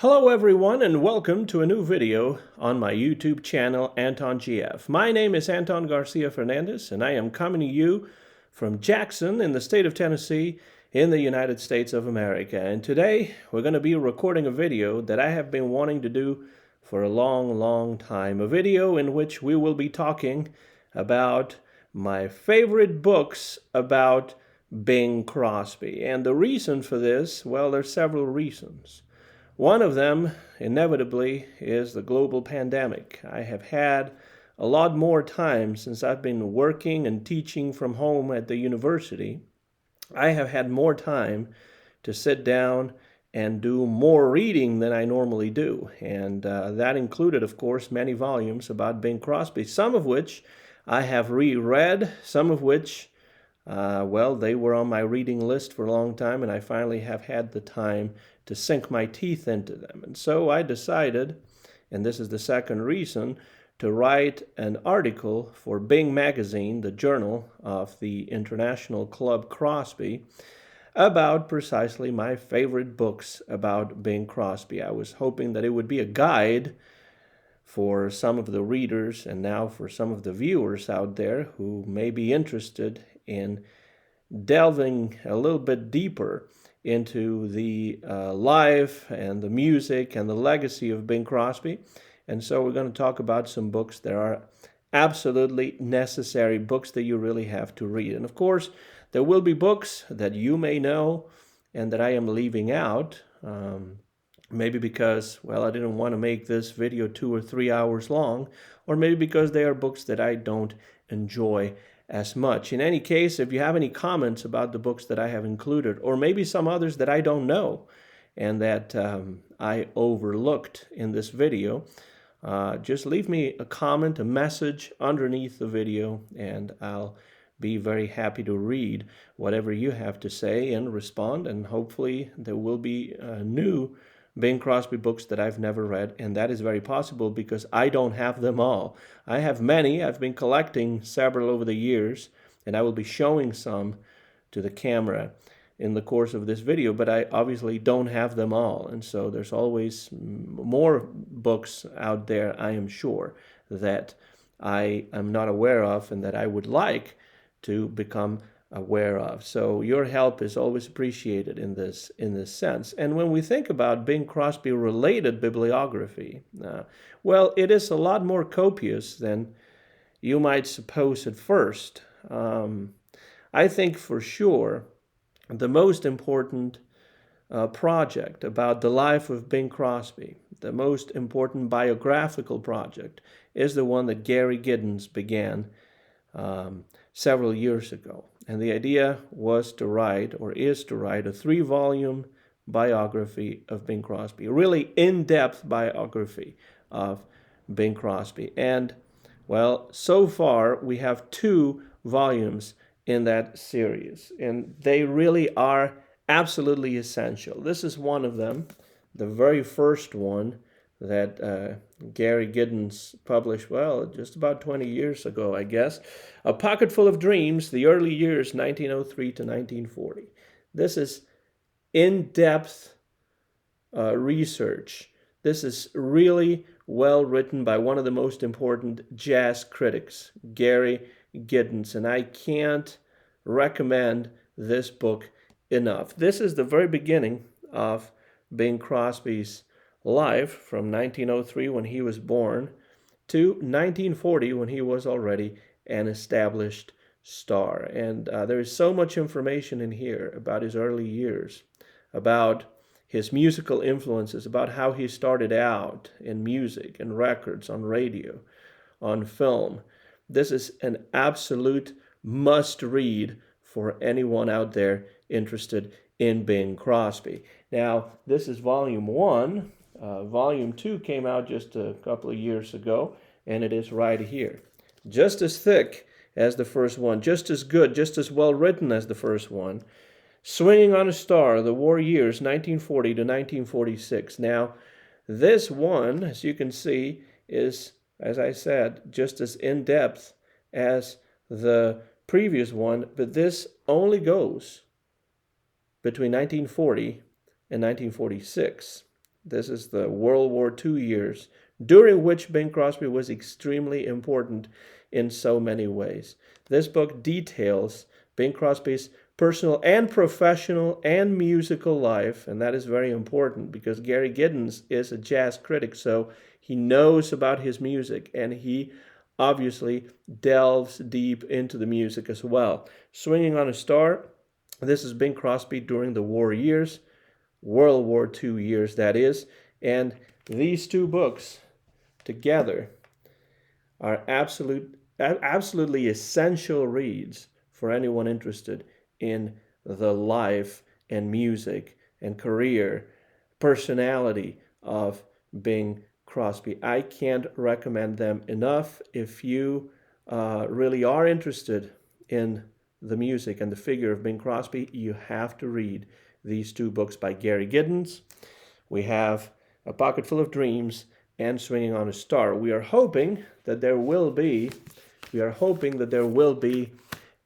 Hello everyone and welcome to a new video on my YouTube channel Anton GF. My name is Anton Garcia Fernandez and I am coming to you from Jackson in the state of Tennessee in the United States of America. And today we're going to be recording a video that I have been wanting to do for a long time. A video in which we will be talking about my favorite books about Bing Crosby. And the reason for this, well, there's several reasons. One of them, inevitably, is the global pandemic. I have had a lot more time since I've been working and teaching from home at the university. I have had more time to sit down and do more reading than I normally do. And that included, of course, many volumes about Bing Crosby, some of which I have reread, some of which they were on my reading list for a long time, and I finally have had the time to sink my teeth into them. And so I decided, and this is the second reason, to write an article for Bing Magazine, the journal of the International Club Crosby, about precisely my favorite books about Bing Crosby. I was hoping that it would be a guide for some of the readers and now for some of the viewers out there who may be interested in delving a little bit deeper into the life and the music and the legacy of Bing Crosby. And so we're going to talk about some books that are absolutely necessary, books that you really have to read. And of course, there will be books that you may know and that I am leaving out, maybe because, well, I didn't want to make this video 2 or 3 hours long, or maybe because they are books that I don't enjoy as much. In any case, if you have any comments about the books that I have included, or maybe some others that I don't know and that I overlooked in this video, just leave me a comment, a message underneath the video, and I'll be very happy to read whatever you have to say and respond, and hopefully there will be new Bing Crosby books that I've never read, and that is very possible because I don't have them all. I have many. I've been collecting several over the years, and I will be showing some to the camera in the course of this video, but I obviously don't have them all, and so there's always more books out there, I am sure, that I am not aware of and that I would like to become aware of. So your help is always appreciated in this sense. And when we think about Bing Crosby related bibliography, well, it is a lot more copious than you might suppose at first. I think for sure the most important project about the life of Bing Crosby, the most important biographical project, is the one that Gary Giddins began several years ago. And the idea was to write, or is to write, a 3-volume biography of Bing Crosby, a really in-depth biography of Bing Crosby. And, well, so far we have 2 volumes in that series, and they really are absolutely essential. This is one of them, the very first one that Gary Giddins published, well, just about 20 years ago, I guess. A Pocket Full of Dreams, the early years, 1903 to 1940. This is in-depth research. This is really well written by one of the most important jazz critics, Gary Giddins, and I can't recommend this book enough. This is the very beginning of Bing Crosby's life, from 1903 when he was born to 1940 when he was already an established star. And there is so much information in here about his early years, about his musical influences, about how he started out in music and records, on radio, on film. This is an absolute must-read for anyone out there interested in Bing Crosby. Now, this is volume 1. Volume 2 came out just a couple of years ago, and it is right here. Just as thick as the first one, just as good, just as well written as the first one. Swinging on a Star, The War Years, 1940 to 1946. Now, this one, as you can see, is, as I said, just as in-depth as the previous one, but this only goes between 1940 and 1946. This is the World War II years, during which Bing Crosby was extremely important in so many ways. This book details Bing Crosby's personal and professional and musical life, and that is very important because Gary Giddins is a jazz critic, so he knows about his music, and he obviously delves deep into the music as well. Swinging on a Star, this is Bing Crosby during the war years, World War II years, that is, and these two books together are absolutely essential reads for anyone interested in the life and music and career, personality of Bing Crosby. I can't recommend them enough. If you really are interested in the music and the figure of Bing Crosby, you have to read these two books by Gary Giddins. We have A Pocket Full of Dreams and Swinging on a Star. We are hoping that there will be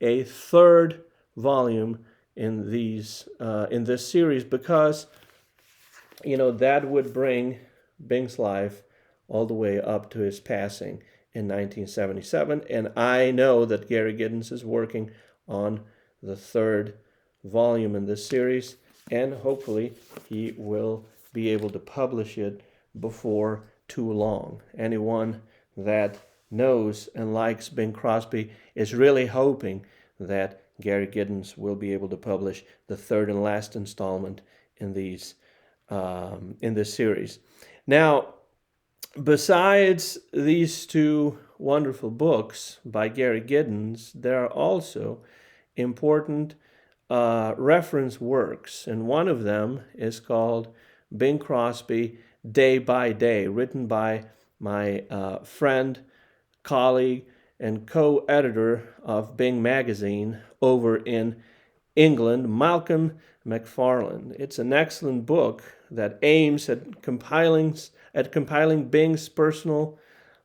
a third volume in this series, because that would bring Bing's life all the way up to his passing in 1977, and I know that Gary Giddins is working on the third volume in this series, and hopefully he will be able to publish it before too long. Anyone that knows and likes Bing Crosby is really hoping that Gary Giddins will be able to publish the third and last installment in this series. Now, besides these two wonderful books by Gary Giddins, there are also important reference works, and one of them is called Bing Crosby Day by Day, written by my friend, colleague, and co-editor of Bing Magazine over in England, Malcolm Macfarlane. It's an excellent book that aims at compiling Bing's personal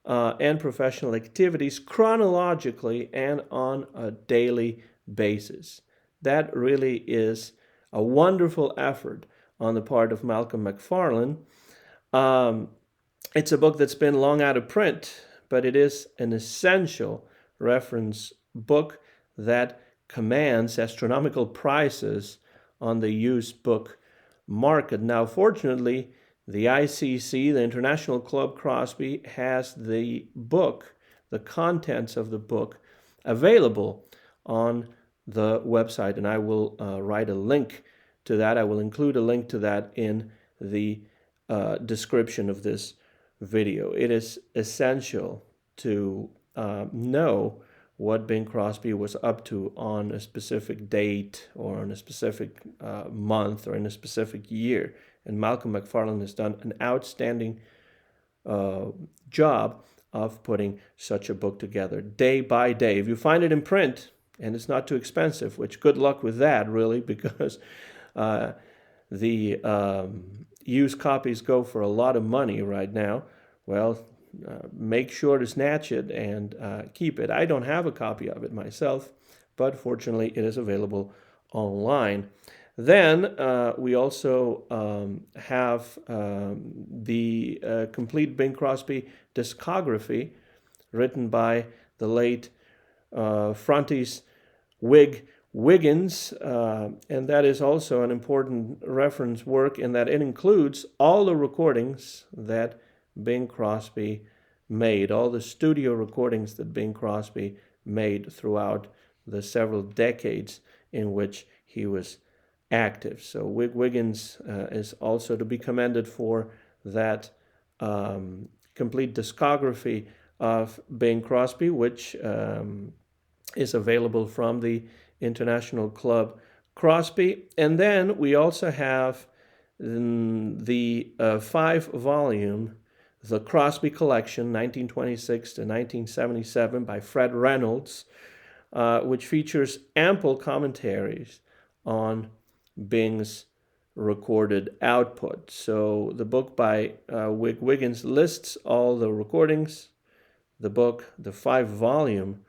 and professional activities chronologically and on a daily basis. That really is a wonderful effort on the part of Malcolm Macfarlane. It's a book that's been long out of print, but it is an essential reference book that commands astronomical prices on the used book market. Now, fortunately, the ICC, the International Club Crosby, has the book, the contents of the book, available on the website, and I will write a link to that. I will include a link to that in the description of this video. It is essential to know what Bing Crosby was up to on a specific date or on a specific month or in a specific year. And Malcolm Macfarlane has done an outstanding job of putting such a book together day by day. If you find it in print and it's not too expensive, which good luck with that, really, because the used copies go for a lot of money right now, well, make sure to snatch it and keep it. I don't have a copy of it myself, but fortunately it is available online. Then we also have the complete Bing Crosby discography, written by the late Frontis Wig Wiggins, and that is also an important reference work in that it includes all the recordings that Bing Crosby made, all the studio recordings that Bing Crosby made throughout the several decades in which he was active. So Wig Wiggins is also to be commended for that complete discography of Bing Crosby, which is available from the International Club Crosby. And then we also have the 5-volume The Crosby Collection, 1926 to 1977, by Fred Reynolds, which features ample commentaries on Bing's recorded output. So the book by Wig Wiggins lists all the recordings. The book, the 5-volume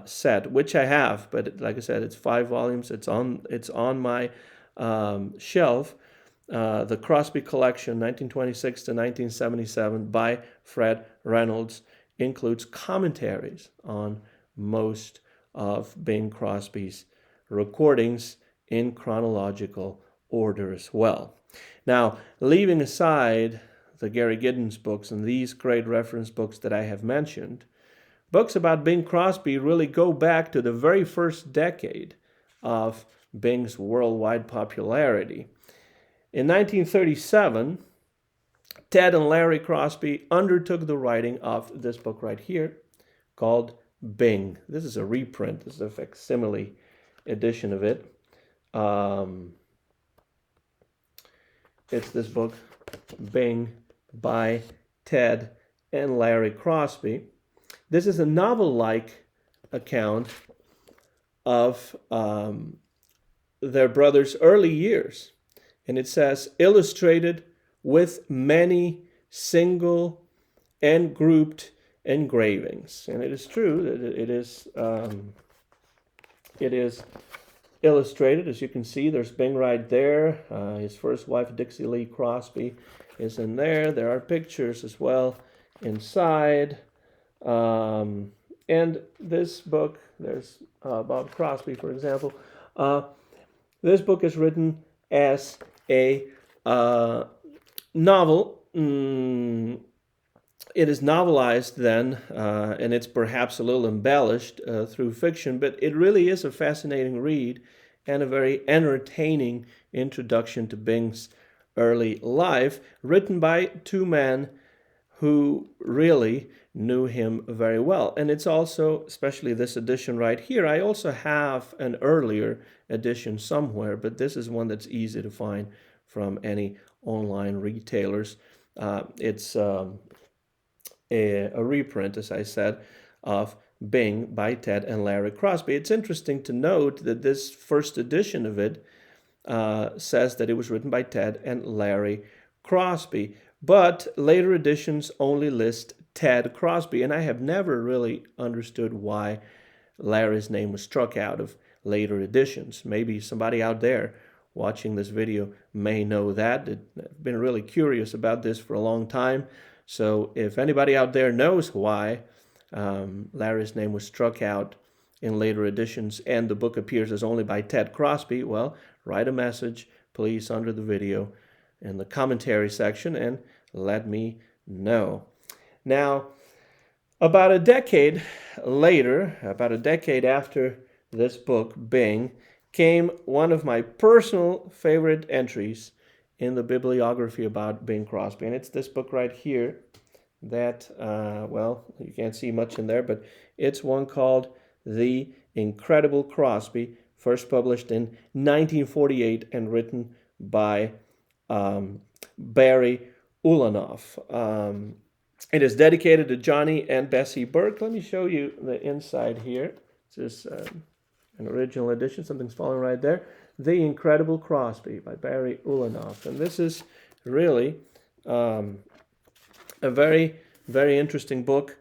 set, which I have, but like I said, it's 5 volumes. It's on my shelf. The Crosby Collection, 1926 to 1977, by Fred Reynolds, includes commentaries on most of Bing Crosby's recordings in chronological order as well. Now, leaving aside the Gary Giddins books and these great reference books that I have mentioned, books about Bing Crosby really go back to the very first decade of Bing's worldwide popularity. In 1937, Ted and Larry Crosby undertook the writing of this book right here called Bing. This is a reprint. This is a facsimile edition of it. It's this book, Bing, by Ted and Larry Crosby. This is a novel-like account of their brothers' early years. And it says, illustrated with many single and grouped engravings. And it is true that it is illustrated. As you can see, there's Bing right there. His first wife, Dixie Lee Crosby, is in there. There are pictures as well inside. And this book, there's Bob Crosby, for example. This book is written as a novel. It is novelized then, and it's perhaps a little embellished through fiction, but it really is a fascinating read and a very entertaining introduction to Bing's early life, written by two men who really knew him very well. And it's also, especially this edition right here, I also have an earlier edition somewhere, but this is one that's easy to find from any online retailers. It's a reprint, as I said, of Bing by Ted and Larry Crosby. It's interesting to note that this first edition of it says that it was written by Ted and Larry Crosby, but later editions only list Ted Crosby, and I have never really understood why Larry's name was struck out of later editions. Maybe somebody out there watching this video may know that. I've been really curious about this for a long time, so if anybody out there knows why Larry's name was struck out in later editions and the book appears as only by Ted Crosby, well, write a message, please, under the video in the commentary section and let me know. Now, about a decade later, about a decade after this book, Bing, came one of my personal favorite entries in the bibliography about Bing Crosby. And it's this book right here that, well, you can't see much in there, but it's one called The Incredible Crosby, first published in 1948 and written by Barry Ulanov. It is dedicated to Johnny and Bessie Burke. Let me show you the inside here. This is an original edition. Something's falling right there. The Incredible Crosby by Barry Ulanov. And this is really a very, very interesting book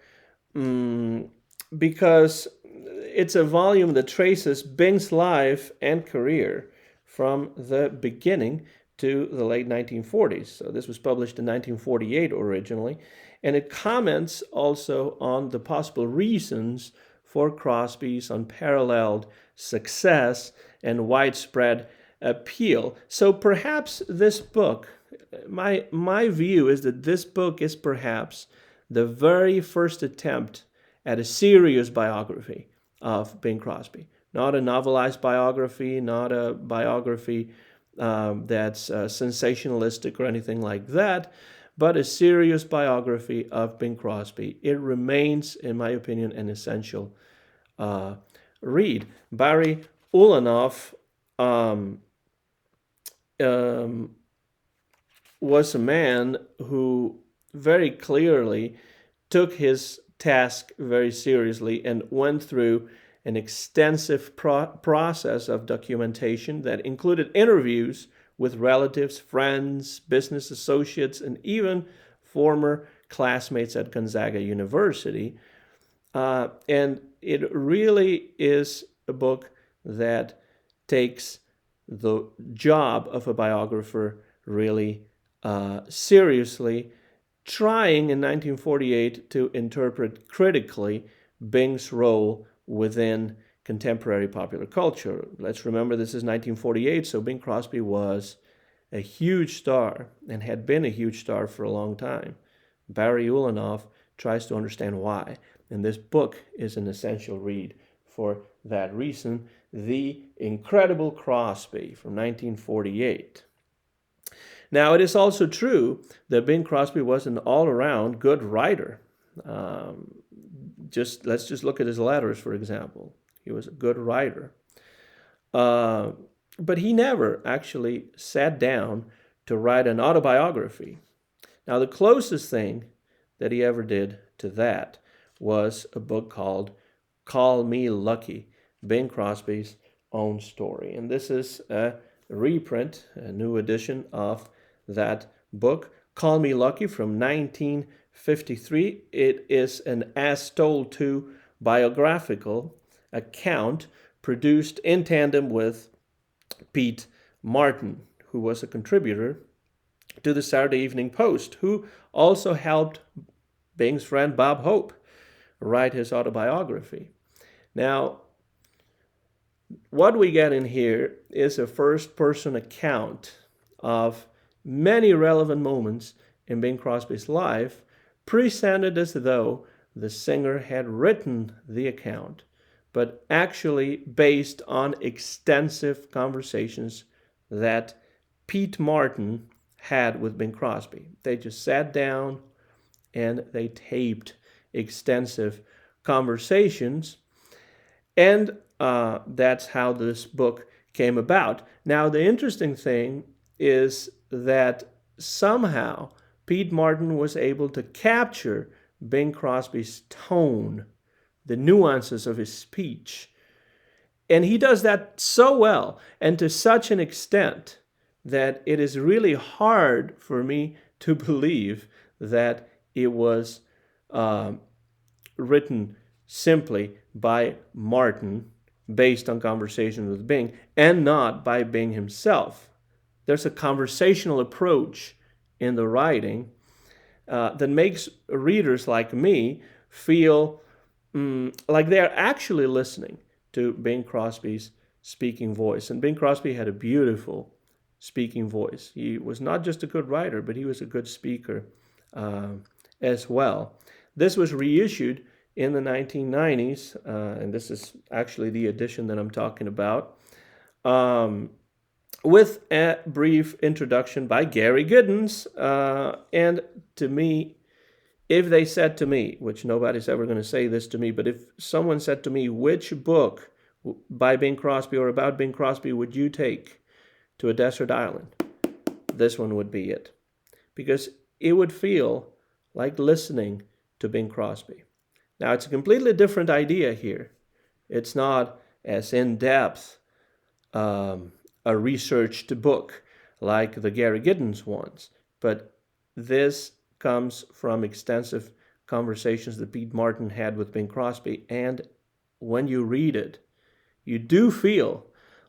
because it's a volume that traces Bing's life and career from the beginning to the late 1940s. So this was published in 1948 originally, and it comments also on the possible reasons for Crosby's unparalleled success and widespread appeal. So perhaps this book, my view is that this book is perhaps the very first attempt at a serious biography of Bing Crosby. Not a novelized biography, not a biography that's sensationalistic or anything like that, but a serious biography of Bing Crosby. It remains, in my opinion, an essential read. Barry Ulanov was a man who very clearly took his task very seriously and went through an extensive process of documentation that included interviews with relatives, friends, business associates, and even former classmates at Gonzaga University. And it really is a book that takes the job of a biographer really seriously trying in 1948 to interpret critically Bing's role within contemporary popular culture. Let's remember this is 1948, so Bing Crosby was a huge star and had been a huge star for a long time. Barry Ulanov tries to understand why, and this book is an essential read for that reason. The Incredible Crosby from 1948. Now, it is also true that Bing Crosby was an all-around good writer. Let's just look at his letters, for example. He was a good writer. But he never actually sat down to write an autobiography. Now, the closest thing that he ever did to that was a book called Call Me Lucky, Bing Crosby's own story. And this is a reprint, a new edition of that book, Call Me Lucky, from 1953. It is an as told to biographical account produced in tandem with Pete Martin, who was a contributor to the Saturday Evening Post, who also helped Bing's friend Bob Hope write his autobiography. Now, what we get in here is a first-person account of many relevant moments in Bing Crosby's life, presented as though the singer had written the account, but actually based on extensive conversations that Pete Martin had with Bing Crosby. They just sat down and they taped extensive conversations, and that's how this book came about. Now, the interesting thing is that somehow Pete Martin was able to capture Bing Crosby's tone, the nuances of his speech. And he does that so well and to such an extent that it is really hard for me to believe that it was written simply by Martin based on conversations with Bing and not by Bing himself. There's a conversational approach in the writing that makes readers like me feel like they're actually listening to Bing Crosby's speaking voice. And Bing Crosby had a beautiful speaking voice. He was not just a good writer, but he was a good speaker as well. This was reissued in the 1990s, and this is actually the edition that I'm talking about, with a brief introduction by Gary Giddins. And to me, if they said to me, which nobody's ever going to say this to me, but if someone said to me, which book by Bing Crosby or about Bing Crosby would you take to a desert island, this one would be it. Because it would feel like listening to Bing Crosby. Now, it's a completely different idea here. It's not as in-depth a researched book like the Gary Giddins ones, but this comes from extensive conversations that Pete Martin had with Bing Crosby, and when you read it, you do feel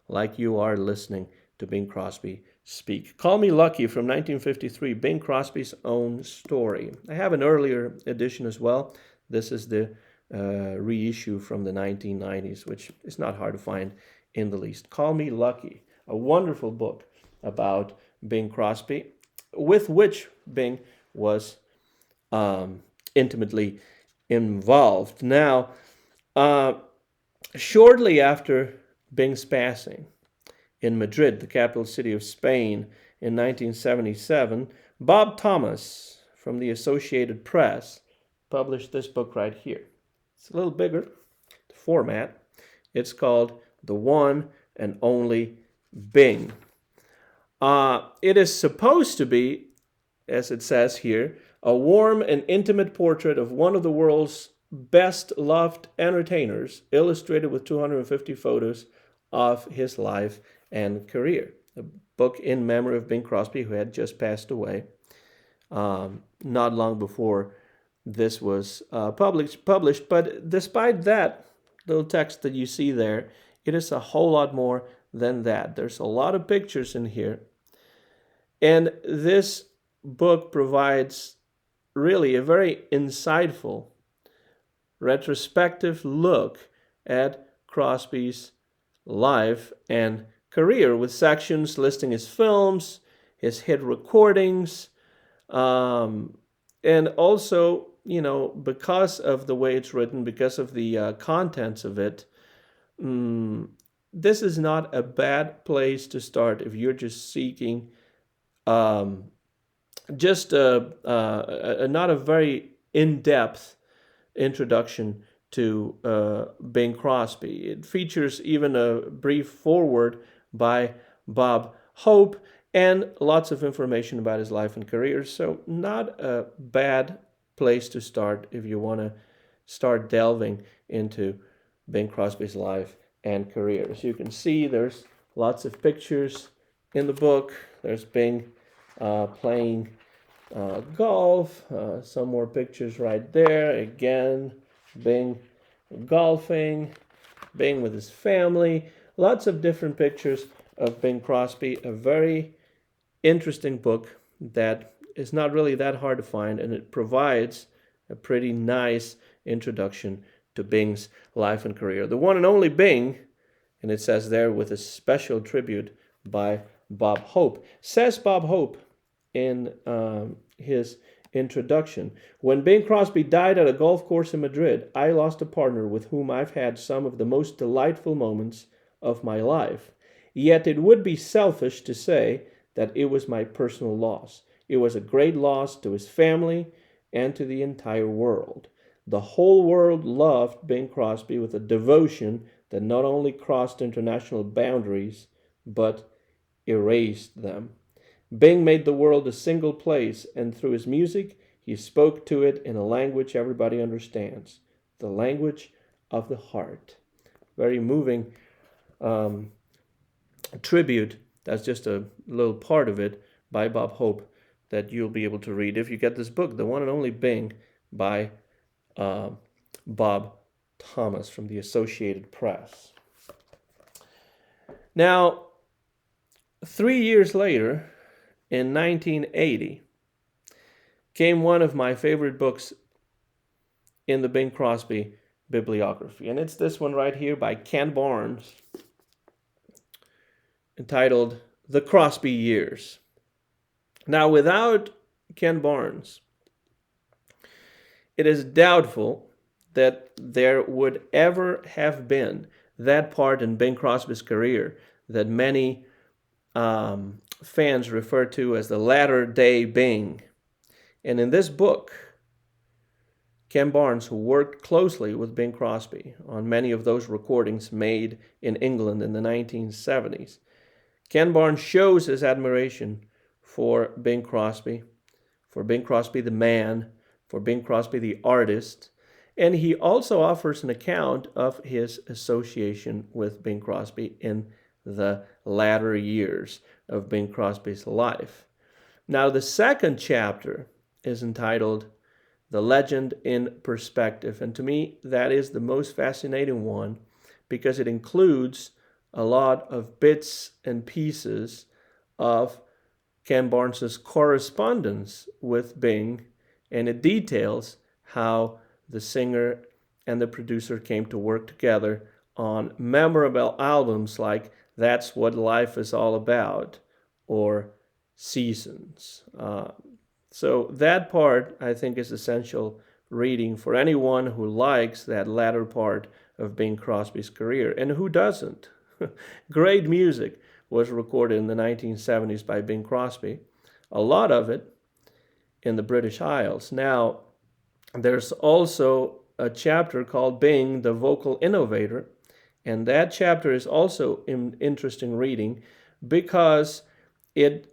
like you are listening to Bing Crosby speak. Call Me Lucky from 1953, Bing Crosby's own story. I have an earlier edition as well. This is the reissue from the 1990s, which is not hard to find in the least. Call Me Lucky, a wonderful book about Bing Crosby, with which Bing was intimately involved. Now, shortly after Bing's passing in Madrid, the capital city of Spain, in 1977, Bob Thomas from the Associated Press published this book right here. It's a little bigger, the format. It's called The One and Only Bing. It is supposed to be, as it says here, a warm and intimate portrait of one of the world's best loved entertainers, illustrated with 250 photos of his life and career. A book in memory of Bing Crosby, who had just passed away not long before this was published. But despite that little text that you see there, it is a whole lot more than that. There's a lot of pictures in here. And this book provides really a very insightful retrospective look at Crosby's life and career, with sections listing his films, his hit recordings, and also, because of the way it's written, because of the contents of it, this is not a bad place to start if you're just seeking just not a very in-depth introduction to Bing Crosby. It features even a brief foreword by Bob Hope and lots of information about his life and career. So not a bad place to start if you want to start delving into Bing Crosby's life and career. As you can see, there's lots of pictures in the book. There's Bing playing golf. Some more pictures right there. Again, Bing golfing, Bing with his family. Lots of different pictures of Bing Crosby. A very interesting book that is not really that hard to find, and it provides a pretty nice introduction to Bing's life and career. The one and only Bing, and it says there with a special tribute by Bob Hope. Says Bob Hope in his introduction, "When Bing Crosby died at a golf course in Madrid, I lost a partner with whom I've had some of the most delightful moments of my life. Yet it would be selfish to say that it was my personal loss. It was a great loss to his family and to the entire world. The whole world loved Bing Crosby with a devotion that not only crossed international boundaries, but erased them. Bing made the world a single place, and through his music, he spoke to it in a language everybody understands, the language of the heart." Very moving tribute. That's just a little part of it by Bob Hope that you'll be able to read if you get this book, The One and Only Bing by Bob Thomas from the Associated Press. Now, 3 years later, in 1980, came one of my favorite books in the Bing Crosby bibliography. And it's this one right here by Ken Barnes, entitled The Crosby Years. Now, without Ken Barnes, it is doubtful that there would ever have been that part in Bing Crosby's career that many fans refer to as the latter-day Bing. And in this book, Ken Barnes, who worked closely with Bing Crosby on many of those recordings made in England in the 1970s, Ken Barnes shows his admiration for Bing Crosby the man, for Bing Crosby the artist, and he also offers an account of his association with Bing Crosby in the latter years of Bing Crosby's life. Now, the second chapter is entitled The Legend in Perspective, and to me, that is the most fascinating one because it includes a lot of bits and pieces of Ken Barnes's correspondence with Bing, and it details how the singer and the producer came to work together on memorable albums like That's What Life Is All About or Seasons. So that part, I think, is essential reading for anyone who likes that latter part of Bing Crosby's career. And who doesn't? Great music was recorded in the 1970s by Bing Crosby, a lot of it in the British Isles. Now, there's also a chapter called Bing, the Vocal Innovator, and that chapter is also interesting reading because it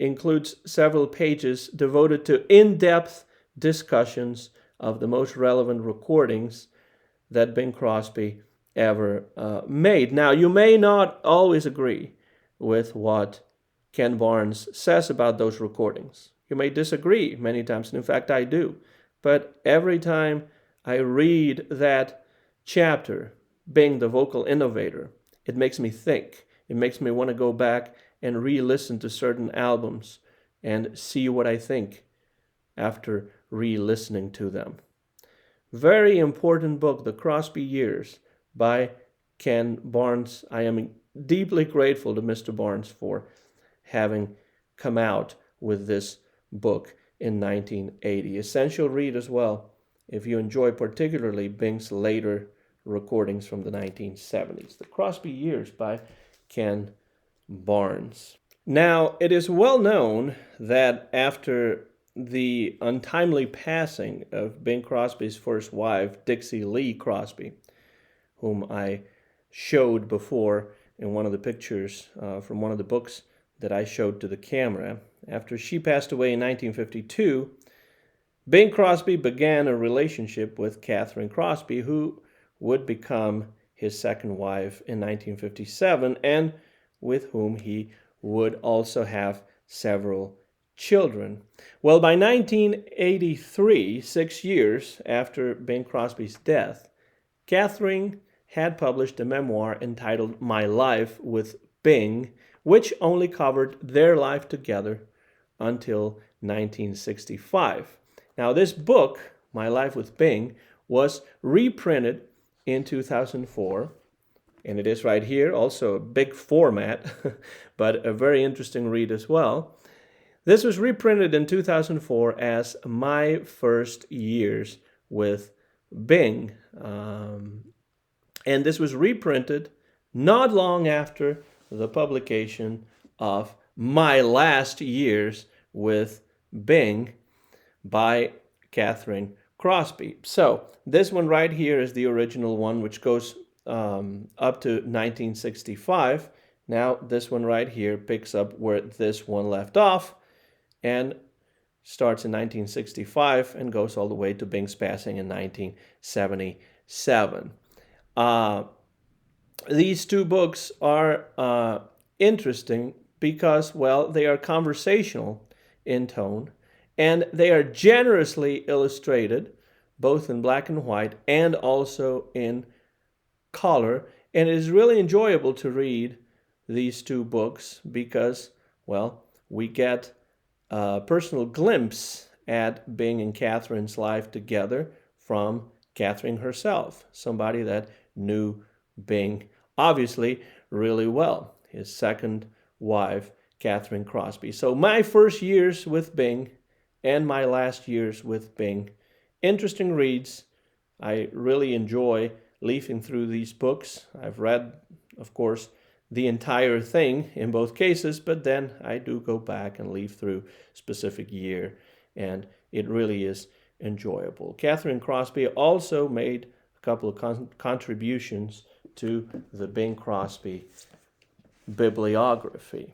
includes several pages devoted to in-depth discussions of the most relevant recordings that Bing Crosby ever made. Now, you may not always agree with what Ken Barnes says about those recordings. You may disagree many times, and in fact, I do. But every time I read that chapter, Bing, the Vocal Innovator, it makes me think. It makes me want to go back and re-listen to certain albums and see what I think after re-listening to them. Very important book, The Crosby Years by Ken Barnes. I am deeply grateful to Mr. Barnes for having come out with this book in 1980. Essential read as well if you enjoy particularly Bing's later recordings from the 1970s. The Crosby Years by Ken Barnes. Now, it is well known that after the untimely passing of Bing Crosby's first wife, Dixie Lee Crosby, whom I showed before in one of the pictures from one of the books that I showed to the camera. After she passed away in 1952, Bing Crosby began a relationship with Kathryn Crosby, who would become his second wife in 1957, and with whom he would also have several children. Well, by 1983, 6 years after Bing Crosby's death, Kathryn had published a memoir entitled My Life with Bing, which only covered their life together until 1965. Now, this book, My Life with Bing, was reprinted in 2004, and it is right here, also a big format, but a very interesting read as well. This was reprinted in 2004 as My First Years with Bing. And this was reprinted not long after the publication of My Last Years with Bing by Kathryn Crosby. So this one right here is the original one, which goes up to 1965. Now this one right here picks up where this one left off and starts in 1965 and goes all the way to Bing's passing in 1977. These two books are interesting because, well, they are conversational in tone, and they are generously illustrated, both in black and white and also in color. And it is really enjoyable to read these two books because, well, we get a personal glimpse at Bing and Kathryn's life together from Kathryn herself, somebody that knew Bing obviously really well, his second wife, Kathryn Crosby. So my first years with Bing and my last years with Bing. Interesting reads. I really enjoy leafing through these books. I've read, of course, the entire thing in both cases, but then I do go back and leaf through specific year, and it really is enjoyable. Kathryn Crosby also made a couple of contributions to the Bing Crosby Bibliography.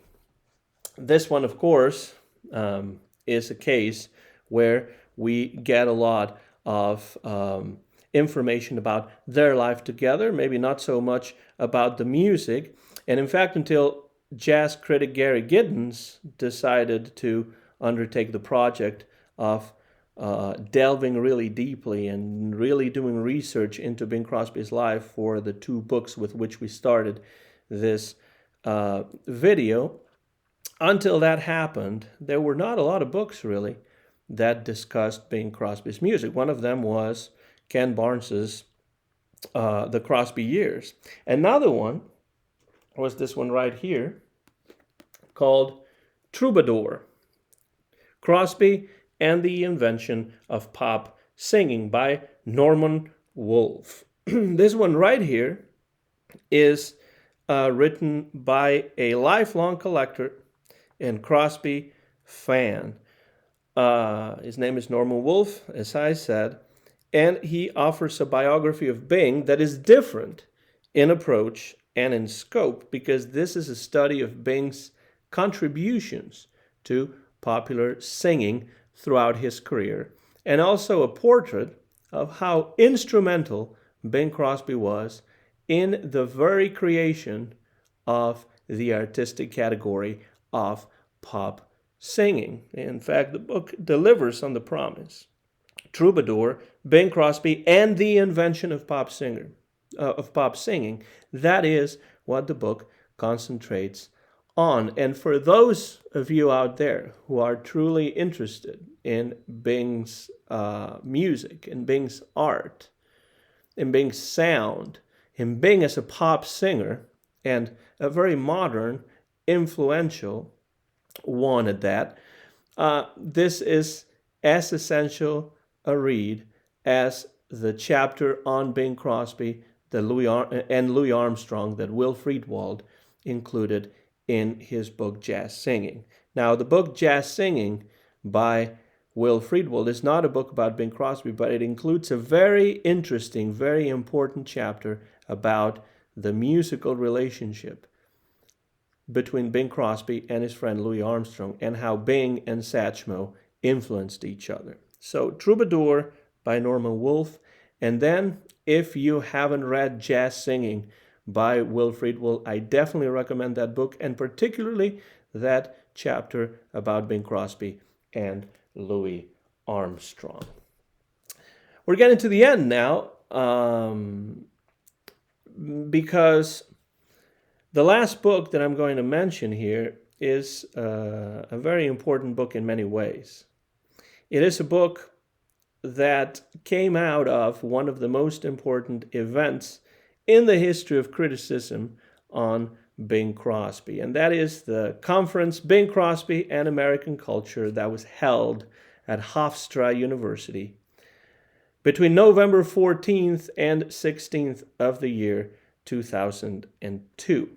This one, of course, is a case where we get a lot of information about their life together, maybe not so much about the music. And in fact, until jazz critic Gary Giddins decided to undertake the project of delving really deeply and really doing research into Bing Crosby's life for the two books with which we started this video. Until that happened, there were not a lot of books really that discussed Bing Crosby's music. One of them was Ken Barnes's The Crosby Years. Another one was this one right here called Troubadour, Crosby and the Invention of Pop Singing by Norman Wolfe. This one right here is written by a lifelong collector and Crosby fan. His name is Norman Wolfe, as I said, and he offers a biography of Bing that is different in approach and in scope because this is a study of Bing's contributions to popular singing throughout his career, and also a portrait of how instrumental Bing Crosby was in the very creation of the artistic category of pop singing. In fact, the book delivers on the promise. Troubadour, Bing Crosby, and the Invention of Pop Singing. That is what the book concentrates on. And for those of you out there who are truly interested in Bing's music, in Bing's art, in Bing's sound, in Bing as a pop singer, and a very modern, influential one at that, this is as essential a read as the chapter on Bing Crosby and Louis Armstrong that Will Friedwald included in his book Jazz Singing. Now, the book Jazz Singing by Will Friedwald is not a book about Bing Crosby, but it includes a very interesting, very important chapter about the musical relationship between Bing Crosby and his friend Louis Armstrong, and how Bing and Satchmo influenced each other. So, Troubadour by Norman Wolfe, and then if you haven't read Jazz Singing by Will Friedwald, I definitely recommend that book, and particularly that chapter about Bing Crosby and Louis Armstrong. We're getting to the end now, because the last book that I'm going to mention here is a very important book in many ways. It is a book that came out of one of the most important events in the history of criticism on Bing Crosby, and that is the conference Bing Crosby and American Culture that was held at Hofstra University between November 14th and 16th of the year 2002.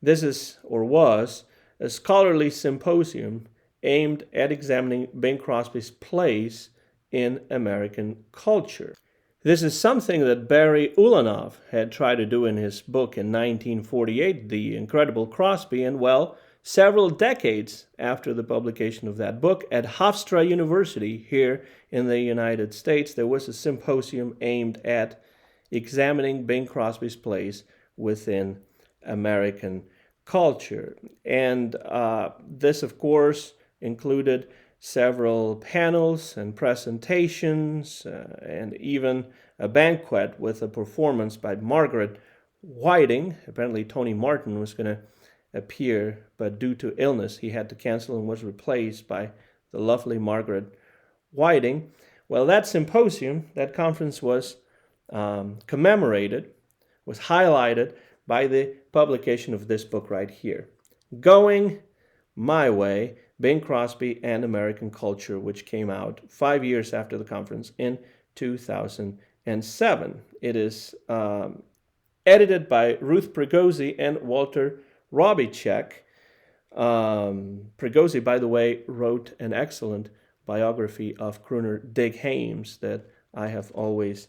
This is, or was, a scholarly symposium aimed at examining Bing Crosby's place in American culture. This is something that Barry Ulanov had tried to do in his book in 1948, The Incredible Crosby, and well, several decades after the publication of that book, at Hofstra University here in the United States, there was a symposium aimed at examining Bing Crosby's place within American culture. And this, of course, included several panels and presentations, and even a banquet with a performance by Margaret Whiting. Apparently Tony Martin was going to appear, but due to illness he had to cancel and was replaced by the lovely Margaret Whiting. Well, that symposium, that conference was commemorated, was highlighted by the publication of this book right here, Going My Way, Bing Crosby and American Culture, which came out 5 years after the conference in 2007. It is edited by Ruth Pregosi and Walter Robichek. Pregosi, by the way, wrote an excellent biography of crooner Dick Haymes that I have always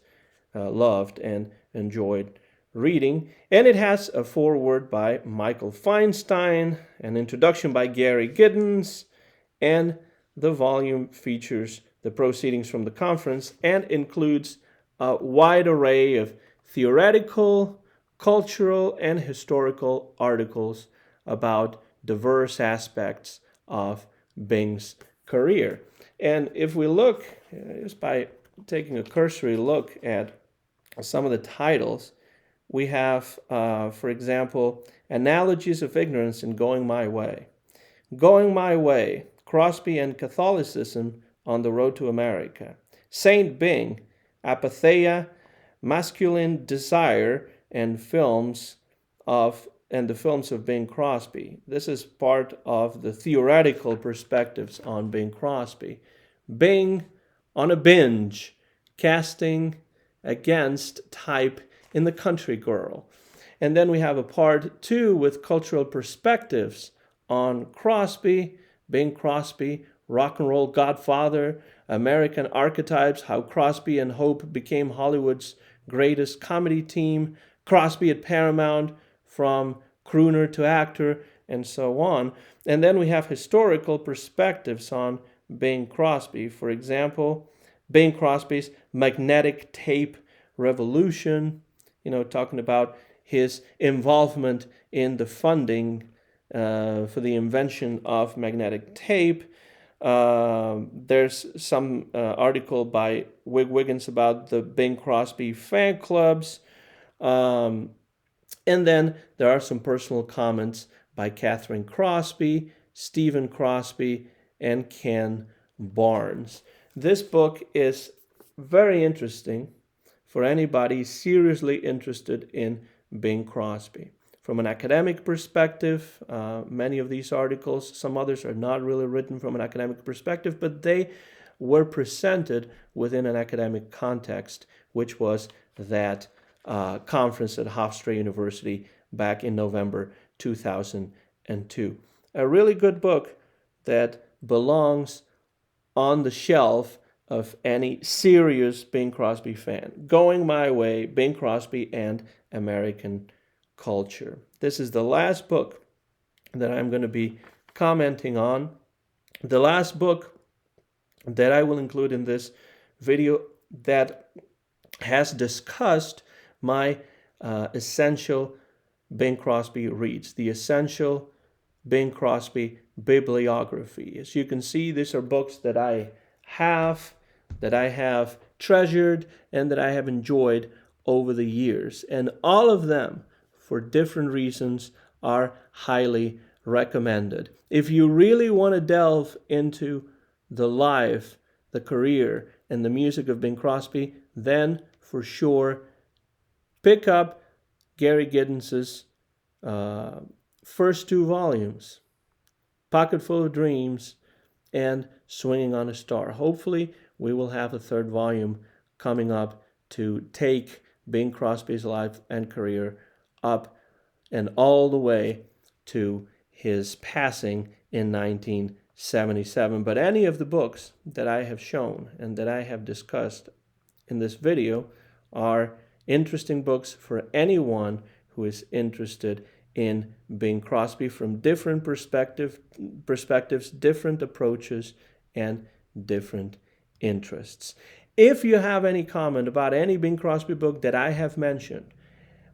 loved and enjoyed reading. And it has a foreword by Michael Feinstein, an introduction by Gary Giddins, and the volume features the proceedings from the conference and includes a wide array of theoretical, cultural, and historical articles about diverse aspects of Bing's career. And if we look, just by taking a cursory look at some of the titles, we have, for example, Analogies of Ignorance in Going My Way. Going My Way, Crosby and Catholicism on the Road to America. Saint Bing, Apatheia, Masculine Desire, and the films of Bing Crosby. This is part of the theoretical perspectives on Bing Crosby. Bing on a Binge, casting against type in The Country Girl. And then we have a part 2 with cultural perspectives on Crosby, Bing Crosby, rock and roll godfather, American archetypes, how Crosby and Hope became Hollywood's greatest comedy team, Crosby at Paramount, from crooner to actor, and so on. And then we have historical perspectives on Bing Crosby. For example, Bing Crosby's magnetic tape revolution, talking about his involvement in the funding for the invention of magnetic tape. There's some article by Wig Wiggins about the Bing Crosby fan clubs. And then there are some personal comments by Kathryn Crosby, Stephen Crosby, and Ken Barnes. This book is very interesting for anybody seriously interested in Bing Crosby. From an academic perspective, many of these articles, some others are not really written from an academic perspective, but they were presented within an academic context, which was that conference at Hofstra University back in November 2002. A really good book that belongs on the shelf of any serious Bing Crosby fan. Going My Way, Bing Crosby and American Culture. This is the last book that I'm going to be commenting on. The last book that I will include in this video that has discussed my essential Bing Crosby reads, the essential Bing Crosby Bibliography. As you can see, these are books that I have treasured and that I have enjoyed over the years. And all of them, for different reasons, are highly recommended. If you really want to delve into the life, the career, and the music of Bing Crosby, then for sure pick up Gary Giddens's first two volumes, Pocketful of Dreams and Swinging on a Star. Hopefully, we will have a third volume coming up to take Bing Crosby's life and career up and all the way to his passing in 1977. But any of the books that I have shown and that I have discussed in this video are interesting books for anyone who is interested in Bing Crosby from different perspectives, different approaches, and different interests. If you have any comment about any Bing Crosby book that I have mentioned,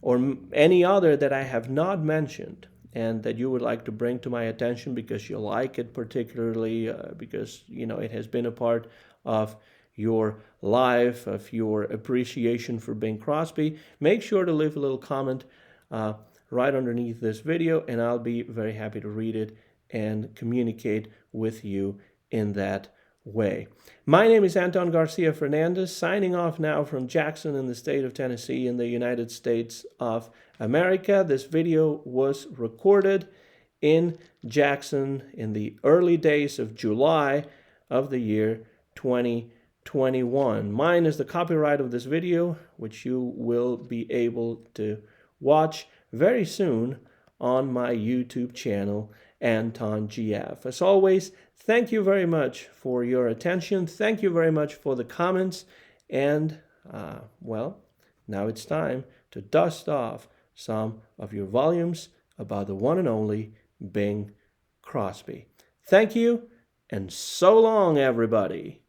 or any other that I have not mentioned, and that you would like to bring to my attention because you like it particularly, because it has been a part of your life, of your appreciation for Bing Crosby, make sure to leave a little comment right underneath this video, and I'll be very happy to read it and communicate with you in that way. My name is Anton Garcia Fernandez, signing off now from Jackson in the state of Tennessee in the United States of America. This video was recorded in Jackson in the early days of July of the year 2021. Mine is the copyright of this video, which you will be able to watch very soon on my YouTube channel, Anton GF. As always, thank you very much for your attention. Thank you very much for the comments. And, well, now it's time to dust off some of your volumes about the one and only Bing Crosby. Thank you, and so long, everybody.